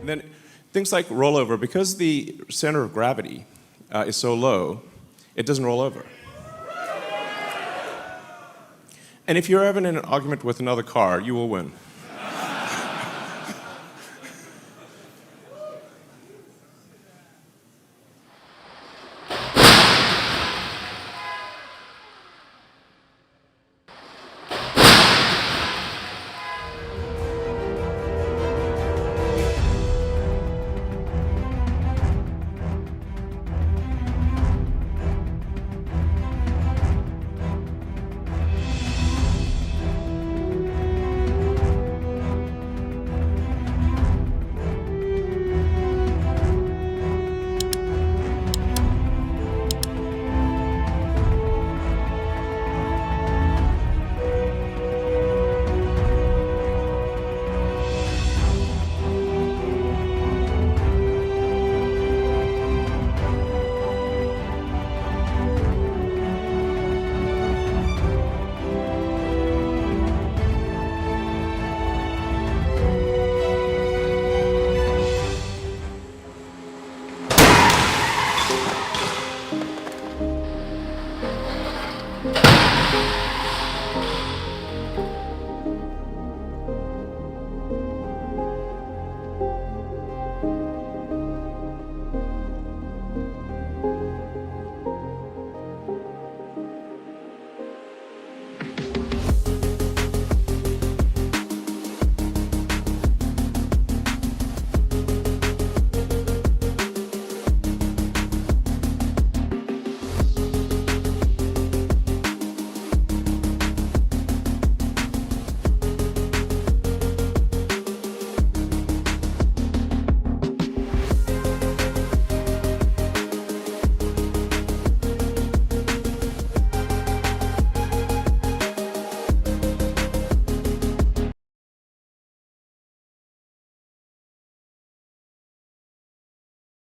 And then things like rollover, because the center of gravity is so low, it doesn't roll over. And if you're ever in an argument with another car, you will win.